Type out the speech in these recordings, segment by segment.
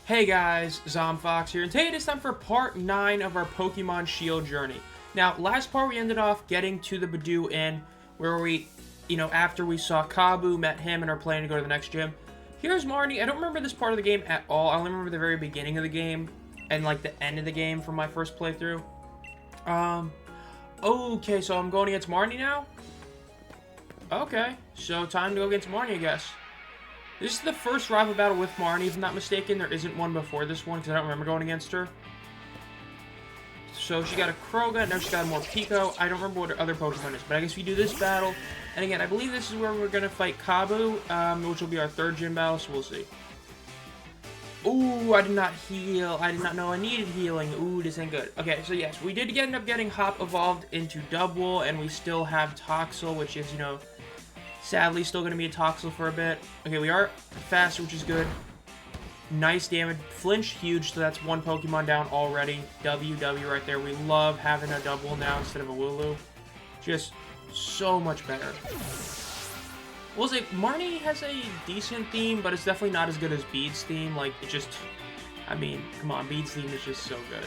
Hey guys, Zomfox here, and today it is time for part 9 of our Pokemon Shield journey. Now, last part we ended off getting to the Badoo Inn, where we, after we saw Kabu, met him, and are planning to go to the next gym. Here's Marnie. I don't remember this part of the game at all. I only remember the very beginning of the game, and like the end of the game from my first playthrough. Okay, so I'm going against Marnie now? Okay, so time to go against Marnie, I guess. This is the first rival battle with Marnie, if I'm not mistaken. There isn't one before this one, because I don't remember going against her. So she got a Kroga, now she got a more Pico. I don't remember what her other Pokemon is, but I guess we do this battle. And again, I believe this is where we're going to fight Kabu, which will be our third gym battle, so we'll see. Ooh, I did not heal. I did not know I needed healing. Ooh, this ain't good. Okay, so yes, we did end up getting Hop evolved into Double, and we still have Toxel, which is, sadly still going to be a Toxel for a bit. Okay, we are faster, which is good. Nice damage. Flinch, huge, so that's one Pokemon down already. WW right there. We love having a double now instead of a Wooloo. Just so much better. We'll say, Marnie has a decent theme, but it's definitely not as good as Bede's theme. Like, it just, I mean, come on, Bede's theme is just so good.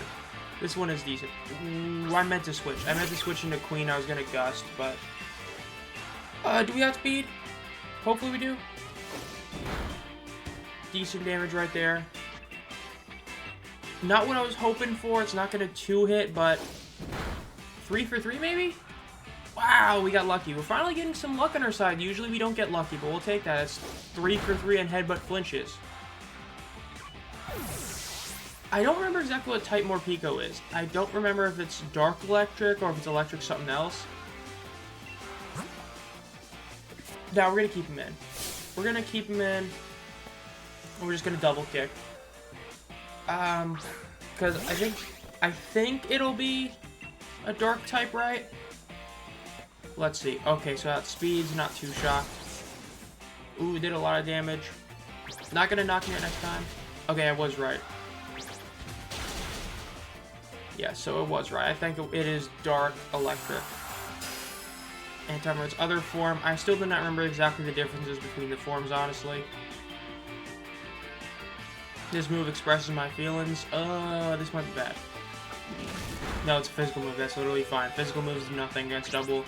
This one is decent. Ooh, I meant to switch. I meant to switch into Queen. I was going to Gust, but... do we outspeed? Hopefully we do. Decent damage right there. Not what I was hoping for. It's not going to 2-hit, but 3 for 3 maybe? Wow, we got lucky. We're finally getting some luck on our side. Usually we don't get lucky, but we'll take that. It's 3 for 3 and headbutt flinches. I don't remember exactly what type Morpeko is. I don't remember if it's Dark Electric or if it's Electric something else. Now, we're going to keep him in. We're going to keep him in. And we're just going to double kick. Because I think it'll be a dark type, right? Let's see. Okay, so that speed's not too shocked. Ooh, did a lot of damage. Not going to knock me out next time. Okay, I was right. Yeah, so it was right. I think it is dark electric. Anti-Emerald's other form. I still do not remember exactly the differences between the forms, honestly. This move expresses my feelings. This might be bad. No, it's a physical move. That's literally fine. Physical moves do nothing against double.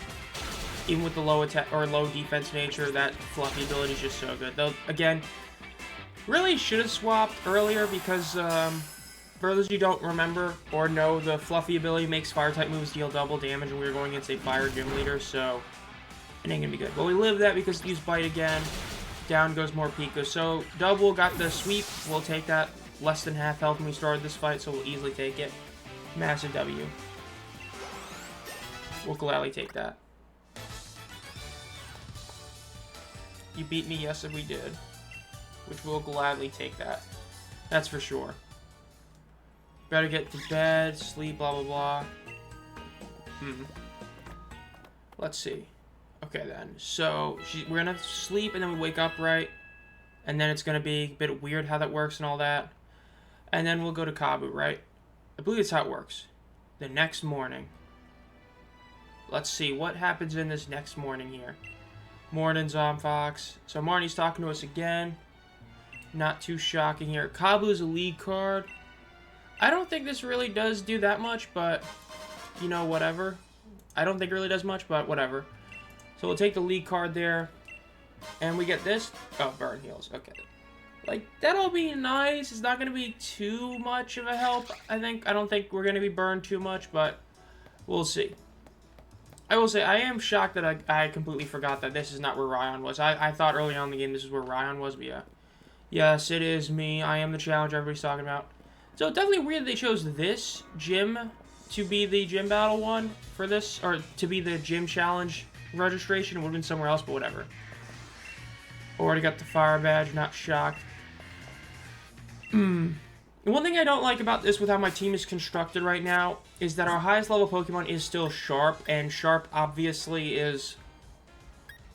Even with the low attack or low defense nature, that fluffy ability is just so good. Though, again, really should have swapped earlier because, for those of you who don't remember or know, the fluffy ability makes fire-type moves deal double damage, and we were going against a fire gym leader, so it ain't gonna be good. But we live that because use bite again. Down goes more Pico. So double got the sweep. We'll take that. Less than half health when we started this fight, so we'll easily take it. Massive W. We'll gladly take that. You beat me, yes, we did. Which we'll gladly take that. That's for sure. Better get to bed, sleep, blah, blah, blah. Let's see. Okay, then. So, we're gonna sleep, and then we wake up, right? And then it's gonna be a bit weird how that works and all that. And then we'll go to Kabu, right? I believe that's how it works. The next morning. Let's see. What happens in this next morning here? Morning, Zomfox. So, Marnie's talking to us again. Not too shocking here. Kabu's a lead card. I don't think this really does do that much, but, whatever. I don't think it really does much, but whatever. So we'll take the lead card there, and we get this. Oh, burn heals. Okay. Like, that'll be nice. It's not going to be too much of a help, I think. I don't think we're going to be burned too much, but we'll see. I will say, I am shocked that I completely forgot that this is not where Ryan was. I thought early on in the game this is where Ryan was, but yeah. Yes, it is me. I am the challenge everybody's talking about. So, it's definitely weird that they chose this gym to be the gym battle one for this, or to be the gym challenge registration. It would have been somewhere else, but whatever. Already got the fire badge, not shocked. One thing I don't like about this with how my team is constructed right now is that our highest level Pokemon is still Sharp, and Sharp obviously is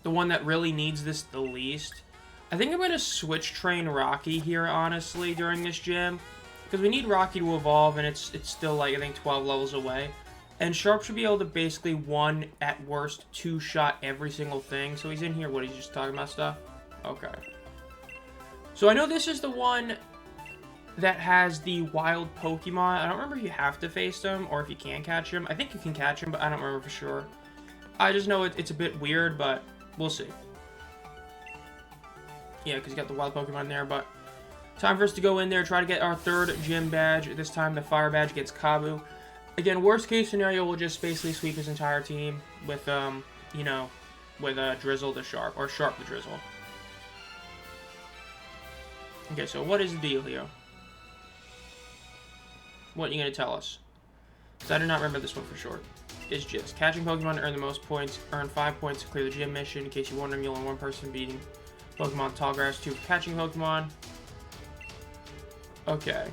the one that really needs this the least. I think I'm going to switch train Rocky here, honestly, during this gym. Because we need Rocky to evolve, and it's still, like, I think 12 levels away. And Sharp should be able to basically, one, at worst, two-shot every single thing. So he's in here. What, he's just talking about stuff? Okay. So I know this is the one that has the wild Pokemon. I don't remember if you have to face them or if you can catch them. I think you can catch them, but I don't remember for sure. I just know it's a bit weird, but we'll see. Yeah, because you got the wild Pokemon there, but time for us to go in there, try to get our 3rd gym badge. This time the fire badge gets Kabu. Again, worst case scenario, we'll just basically sweep his entire team with, you know, with Drizzle the Sharp, or Sharp the Drizzle. Okay, so what is the deal here? What are you going to tell us? Because I do not remember this one for sure. It's just catching Pokemon to earn the most points. Earn 5 points to clear the gym mission. In case you're wondering, you'll only one person beating Pokemon Tall Grass, 2 for catching Pokemon. Okay.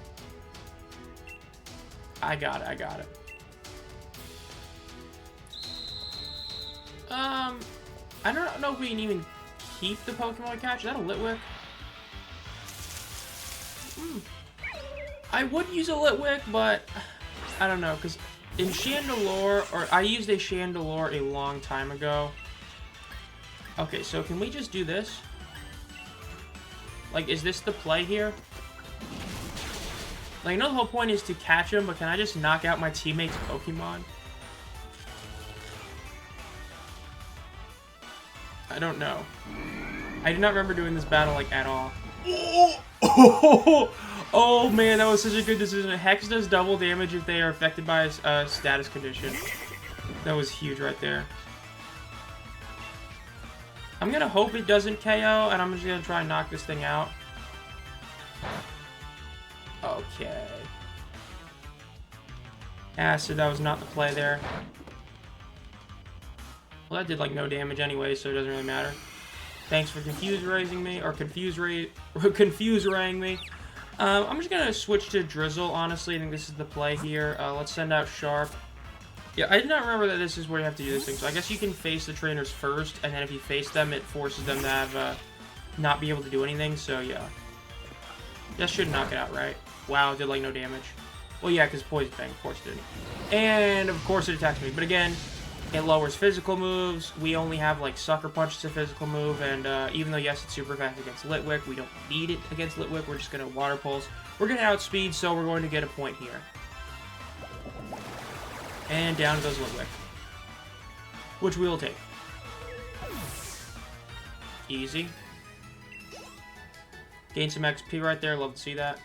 I got it. I don't know if we can even keep the Pokemon we catch. Is that a Litwick? I would use a Litwick, but I don't know, because in Chandelure, or I used a Chandelure a long time ago. Okay, so can we just do this? Like, is this the play here? Like, I know the whole point is to catch him, but can I just knock out my teammate's Pokemon? I don't know. I do not remember doing this battle, like, at all. Oh, man, that was such a good decision. Hex does double damage if they are affected by a status condition. That was huge right there. I'm gonna hope it doesn't KO, and I'm just gonna try and knock this thing out. Okay. Acid, that was not the play there. Well, that did, like, no damage anyway, so it doesn't really matter. Thanks for confuse-raising me, or confuse-raying me. I'm just gonna switch to Drizzle, honestly. I think this is the play here. Let's send out Sharp. Yeah, I did not remember that this is where you have to do this thing. So I guess you can face the trainers first, and then if you face them, it forces them to have, not be able to do anything, so yeah. That should knock it out, right? Wow, it did, like, no damage. Well, yeah, because Poison Fang, of course, didn't. And, of course, it attacks me. But again, it lowers physical moves. We only have, like, Sucker Punch as a physical move. And even though, yes, it's super fast against Litwick, we don't need it against Litwick. We're just going to Water Pulse. We're going to outspeed, so we're going to get a point here. And down goes Litwick. Which we will take. Easy. Gain some XP right there. Love to see that.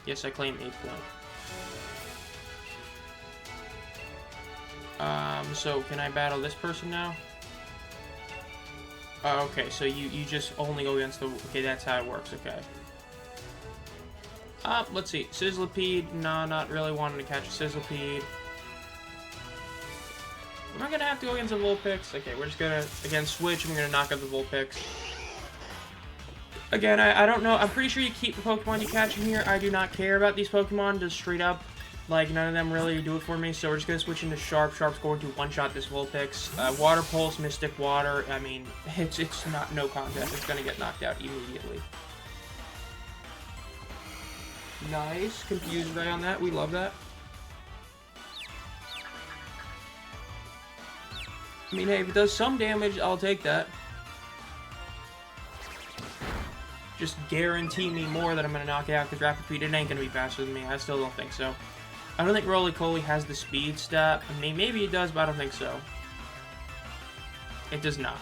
Yes, I claim 8 point. So can I battle this person now? Okay, so you just only go against the... Okay, that's how it works, okay. Let's see. Sizzlipede. No, not really wanting to catch a Sizzlipede. Am I gonna have to go against the Vulpix? Okay, we're just gonna, again, switch, and we're gonna knock out the Vulpix. Again, I don't know. I'm pretty sure you keep the Pokemon you catch in here. I do not care about these Pokemon, just straight up. Like, none of them really do it for me, so we're just going to switch into Sharp. Sharp's going to one-shot this Vulpix. Water Pulse, Mystic Water, I mean, it's not no contest. It's going to get knocked out immediately. Nice. Confuse Ray on that. We love that. I mean, hey, if it does some damage, I'll take that. Just guarantee me more that I'm going to knock it out, because Rapid Speed, it ain't going to be faster than me. I still don't think so. I don't think Roly-Poly has the speed stat. I mean, maybe it does, but I don't think so. It does not.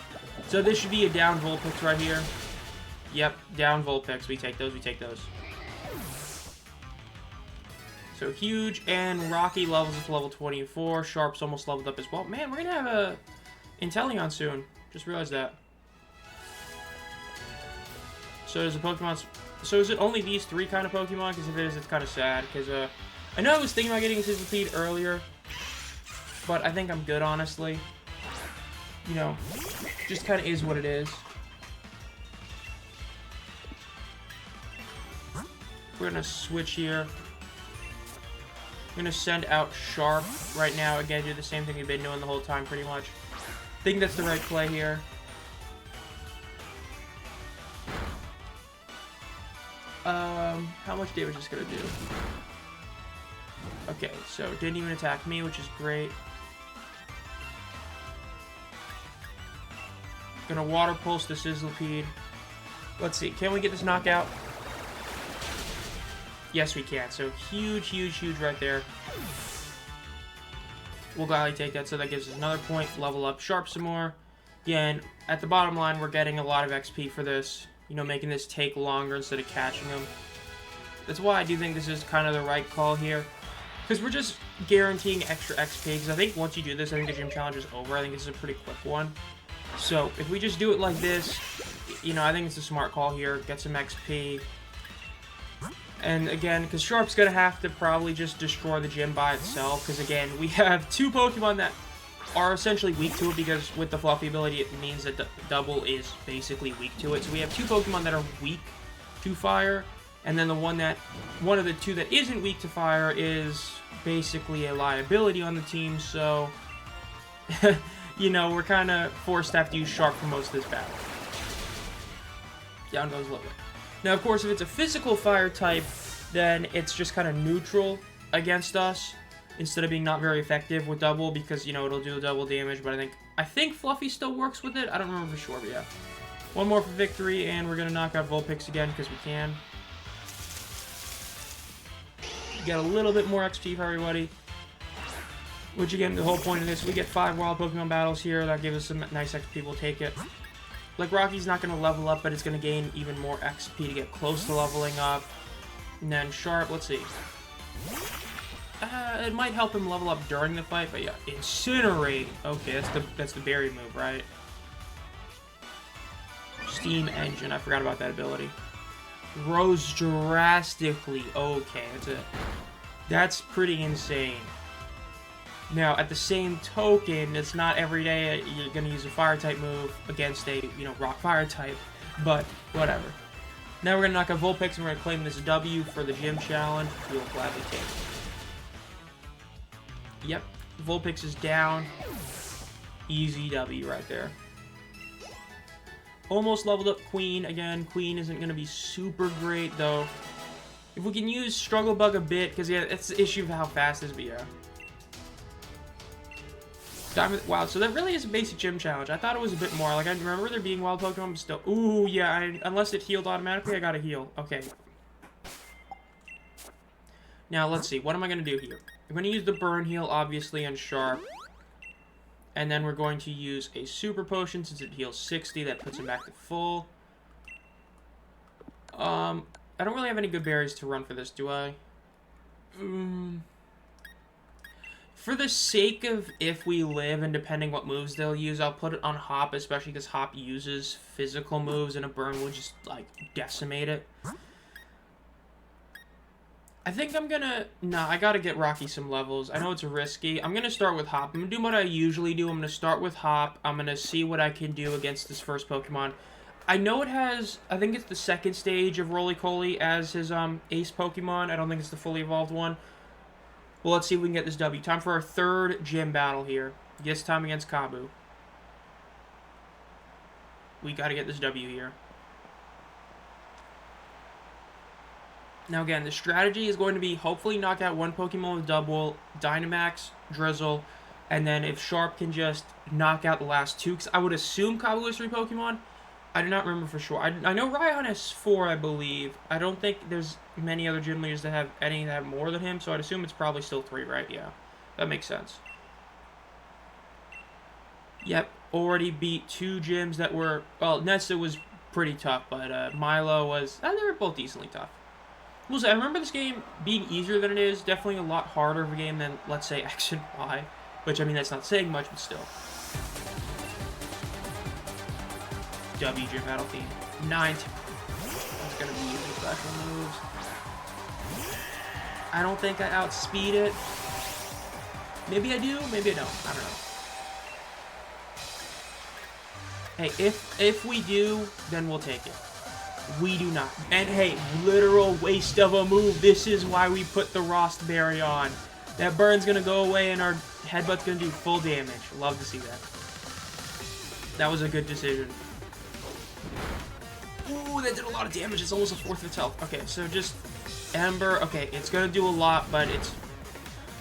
So this should be a down Vulpix right here. Yep, down Vulpix. We take those, we take those. So huge, and Rocky levels up to level 24. Sharp's almost leveled up as well. Man, we're going to have a Inteleon soon. Just realized that. So does the Pokemon... So is it only these 3 kind of Pokemon? Because if it is, it's kind of sad. Because, I know I was thinking about getting a Sizzlipede earlier. But I think I'm good, honestly. You know, just kind of is what it is. We're going to switch here. I'm going to send out Sharp right now. Again, do the same thing we've been doing the whole time, pretty much. I think that's the right play here. How much damage is this gonna do? Okay, so didn't even attack me, which is great. Gonna Water Pulse the Sizzlipede. Let's see, can we get this knockout? Yes, we can. So huge, huge, huge right there. We'll gladly take that. So that gives us another point. Level up Sharp some more. Again, at the bottom line, we're getting a lot of XP for this. You know, making this take longer instead of catching them. That's why I do think this is kind of the right call here. Because we're just guaranteeing extra XP. Because I think once you do this, I think the gym challenge is over. I think it's a pretty quick one. So if we just do it like this, you know, I think it's a smart call here. Get some XP. And again, because Sharp's going to have to probably just destroy the gym by itself. Because again, we have two Pokemon that are essentially weak to it. Because with the Fluffy ability, it means that the Double is basically weak to it. So we have two Pokemon that are weak to fire. And then the one of the two that isn't weak to fire is basically a liability on the team. So, you know, we're kind of forced to have to use Sharp for most of this battle. Down goes Logan. Now, of course, if it's a physical fire type, then it's just kind of neutral against us instead of being not very effective with Double because, you know, it'll do double damage. But I think Fluffy still works with it. I don't remember for sure, but yeah. One more for victory, and we're going to knock out Vulpix again because we can. Get a little bit more XP for everybody. Which, again, the whole point of this, we get 5 wild Pokemon battles here. That gives us some nice XP. We'll take it. Like, Rocky's not going to level up, but it's going to gain even more XP to get close to leveling up. And then Sharp, let's see. It might help him level up during the fight, but yeah. Incinerate. Okay, that's the berry move, right? Steam Engine. I forgot about that ability. Rose drastically. Okay, that's it. That's pretty insane. Now, at the same token, it's not every day you're going to use a fire-type move against a, you know, rock-fire type, but whatever. Now we're going to knock out Vulpix, and we're going to claim this W for the gym challenge. We'll gladly take it. Yep, Vulpix is down. Easy W right there. Almost leveled up Queen. Again, Queen isn't going to be super great, though. If we can use Struggle Bug a bit, because, yeah, it's the issue of how fast this is, but yeah. Diamond, wow, so that really is a basic gym challenge. I thought it was a bit more. Like, I remember there being wild Pokemon, but still. Ooh, yeah, unless it healed automatically, I gotta heal. Okay. Now, let's see. What am I gonna do here? I'm gonna use the Burn Heal, obviously, on Sharp. And then we're going to use a Super Potion, since it heals 60. That puts him back to full. I don't really have any good berries to run for this, do I? For the sake of if we live and depending what moves they'll use, I'll put it on Hop, especially because Hop uses physical moves and a Burn would just, like, decimate it. I think I'm gonna... Nah, I gotta get Rocky some levels. I know it's risky. I'm gonna start with Hop. I'm gonna do what I usually do. I'm gonna start with Hop. I'm gonna see what I can do against this first Pokemon. I know it has... I think it's the second stage of Roly-Coly as his ace Pokemon. I don't think it's the fully evolved one. Well, let's see if we can get this W. Time for our third gym battle here. This time against Kabu. We gotta get this W here. Now again, the strategy is going to be hopefully knock out one Pokemon with Double, Dynamax, Drizzle, and then if Sharp can just knock out the last two, because I would assume Kabu has 3 Pokemon. I do not remember for sure. I know Raihan has 4, I believe. I don't think there's many other gym leaders that have any that have more than him, so I'd assume it's probably still 3, right? Yeah, that makes sense. Yep, already beat 2 gyms that were... Well, Nesta was pretty tough, but Milo was... they were both decently tough. I remember this game being easier than it is. Definitely a lot harder of a game than, let's say, X and Y. Which, I mean, that's not saying much, but still. W gym battle theme. 9. It's going to be using special moves. I don't think I outspeed it. Maybe I do, maybe I don't. I don't know. Hey, if we do, then we'll take it. We do not. And hey, literal waste of a move. This is why we put the Rost Berry on. That burn's gonna go away and our headbutt's gonna do full damage. Love to see that. That was a good decision. Ooh, that did a lot of damage. It's almost a 4th of its health. Okay, so just Ember. Okay, it's gonna do a lot, but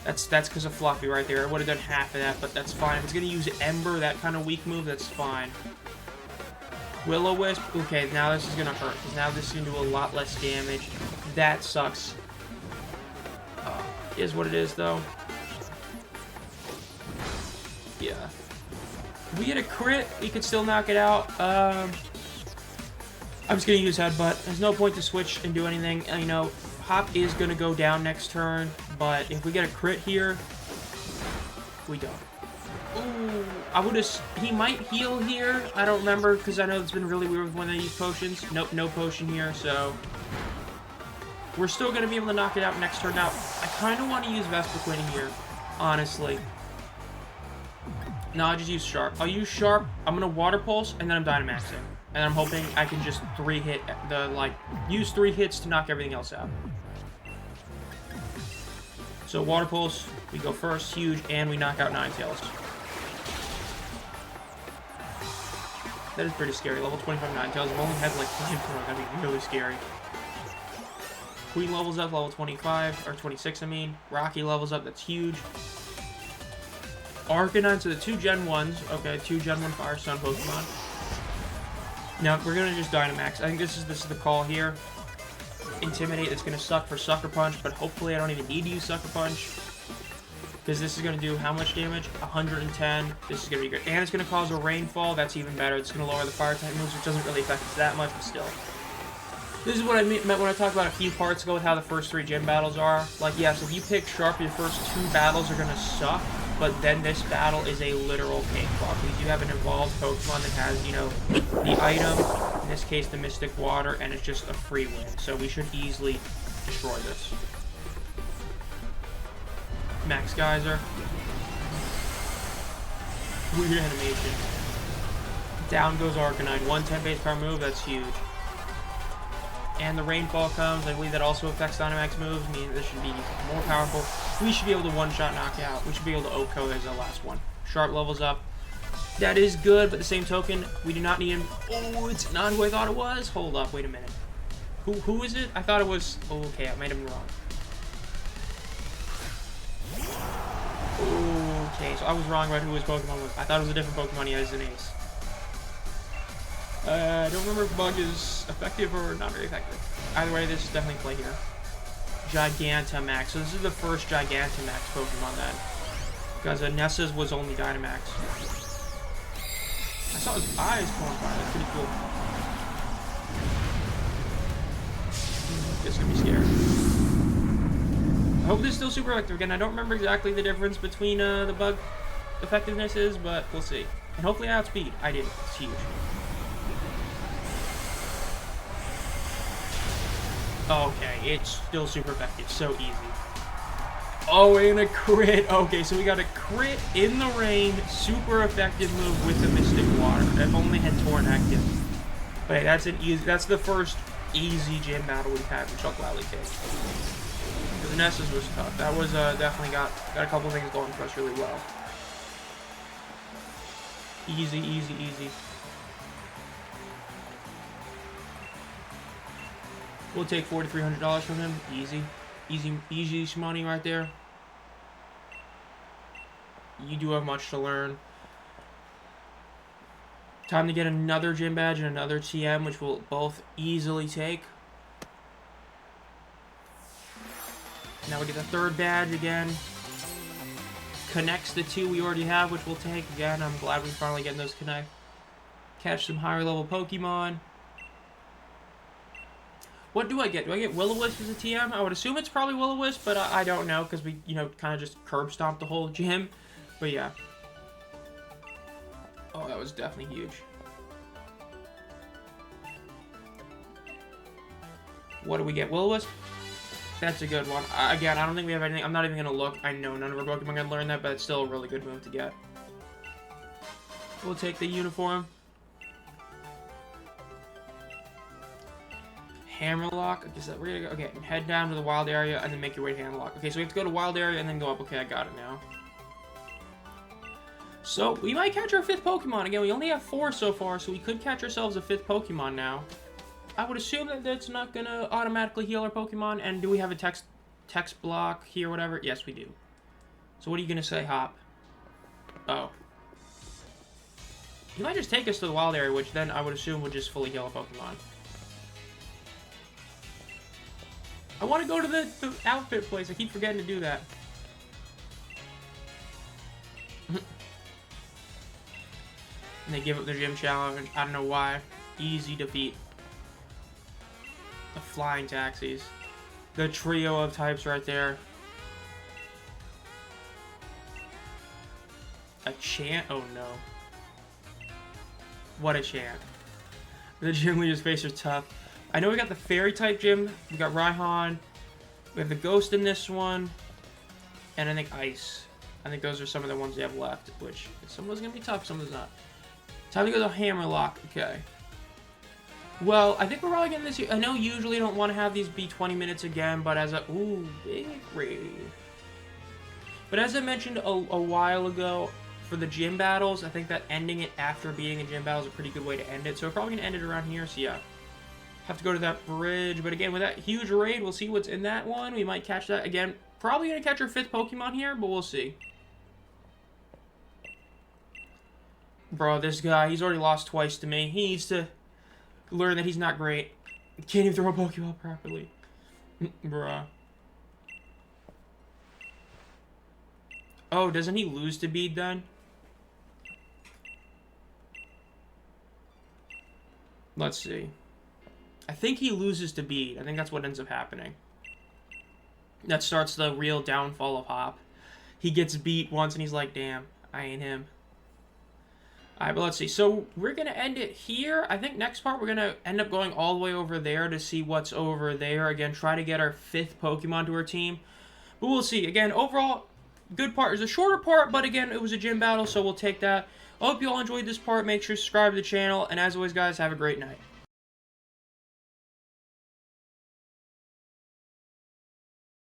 that's because of Fluffy right there. I would have done half of that, but that's fine. If it's gonna use Ember, that kind of weak move, that's fine. Will-O-Wisp. Okay, now this is gonna hurt, because now this is gonna do a lot less damage. That sucks. Is what it is, though. Yeah. If we get a crit, we could still knock it out. I'm just going to use Headbutt. There's no point to switch and do anything. You know, Hop is going to go down next turn, but if we get a crit here, we don't. Ooh, I would have... He might heal here. I don't remember, because I know it's been really weird with when they use potions. Nope, no potion here, so... We're still going to be able to knock it out next turn. Now, I kind of want to use Vespiquen here, honestly. No, I'll just use Sharp. I'll use Sharp, I'm going to Water Pulse, and then I'm Dynamaxing. And I'm hoping I can just use 3 hits to knock everything else out. So, Water Pulse, we go first, huge, and we knock out Ninetales. That is pretty scary. Level 25 Ninetales. I've only had like 5 that'd be really scary. Queen levels up, level 25, or 26, I mean. Rocky levels up, that's huge. Arcanine, so the 2 Gen 1s. Okay, 2 Gen 1 Fire Sun Pokemon. Now, we're gonna just Dynamax. I think this is the call here. Intimidate, it's gonna suck for Sucker Punch, but hopefully I don't even need to use Sucker Punch. Because this is gonna do how much damage? 110. This is gonna be good. And it's gonna cause a Rainfall, that's even better. It's gonna lower the Fire type moves, which doesn't really affect us that much, but still. This is what I meant when I talked about a few parts ago with how the first 3 gym battles are. Like, yes, if you pick Sharp, your first 2 battles are gonna suck, but then this battle is a literal cakewalk. Because you have an evolved Pokemon that has, you know, the item, in this case the Mystic Water, and it's just a free win. So we should easily destroy this. Max Geyser. Weird animation. Down goes Arcanine. 110 base power move, that's huge. And the Rainfall comes. I believe that also affects Dynamax moves. I mean, this should be more powerful. We should be able to one-shot knock out. We should be able to OHKO as the last one. Sharp levels up. That is good, but the same token, we do not need him. Oh, it's not who I thought it was. Hold up, wait a minute. Who is it? I thought it was... Oh, okay, I made him wrong. Okay, so I was wrong about who his Pokemon was. I thought it was a different Pokemon he has an ace. I don't remember if Bug is effective or not very effective. Either way, this is definitely play here. Gigantamax. So this is the first Gigantamax Pokemon then. Because Nessa's was only Dynamax. I saw his eyes going by. That's pretty cool. This is going to be scary. I hope this is still super effective. Again, I don't remember exactly the difference between the Bug effectiveness is, but we'll see. And hopefully I outspeed. I did. It's huge. Okay, it's still super effective. So easy. Oh, and a crit. Okay, so we got a crit in the rain. Super effective move with the Mystic Water. I've only had Torn active. But hey, that's the first easy gym battle we've had, which I'll gladly take. The Ness's was tough. That was definitely got a couple things going for us really well. Easy, easy, easy. We'll take $4,300 from him. Easy. Easy money right there. You do have much to learn. Time to get another gym badge and another TM, which we'll both easily take. Now we get the 3rd badge again. Connects the 2 we already have, which we'll take. Again, I'm glad we finally get those connect. Catch some higher level Pokemon. What do I get? Do I get Will-O-Wisp as a TM? I would assume it's probably Will-O-Wisp, but I don't know because we, you know, kind of just curb stomped the whole gym. But yeah. Oh, that was definitely huge. What do we get? Will-O-Wisp? That's a good one. Again, I don't think we have anything. I'm not even going to look. I know none of our Pokemon are going to learn that, but it's still a really good move to get. We'll take the uniform. Hammerlock. Okay, so we're gonna go. Okay, head down to the wild area and then make your way to Hammerlock. Okay, so we have to go to wild area and then go up. Okay, I got it now. So we might catch our 5th Pokemon again. We only have 4 so far, so we could catch ourselves a 5th Pokemon now. I would assume that that's not gonna automatically heal our Pokemon. And do we have a text block here, whatever? Yes, we do. So what are you gonna say, Hop? Oh. You might just take us to the wild area, which then I would assume would just fully heal a Pokemon. I want to go to the outfit place. I keep forgetting to do that. And they give up the gym challenge. I don't know why. Easy defeat. The flying taxis. The trio of types right there. A chant? Oh no. What a chant. The gym leader's face are tough. I know we got the fairy type gym. We got Raihan. We have the ghost in this one. And I think ice. I think those are some of the ones they have left. Which, some of those are going to be tough, some of those not. Time to go to Hammerlock. Okay. Well, I think we're probably getting this. I know usually I don't want to have these be 20 minutes again, but as a... Ooh, big raid. But as I mentioned a while ago, for the gym battles, I think that ending it after being a gym battle is a pretty good way to end it. So we're probably going to end it around here, so yeah. Have to go to that bridge, but again, with that huge raid, we'll see what's in that one. We might catch that again. Probably going to catch our 5th Pokemon here, but we'll see. Bro, this guy, he's already lost twice to me. He needs to learn that he's not great. Can't even throw a Pokeball properly. Bruh. Oh, doesn't he lose to Bead then? Let's see. I think he loses to Bead. I think that's what ends up happening. That starts the real downfall of Hop. He gets beat once and he's like, damn, I ain't him. Alright, but let's see. So we're going to end it here. I think next part we're going to end up going all the way over there to see what's over there. Again, try to get our 5th Pokemon to our team. But we'll see. Again, overall, good part. It was a shorter part, but again, it was a gym battle, so we'll take that. I hope you all enjoyed this part. Make sure to subscribe to the channel. And as always, guys, have a great night.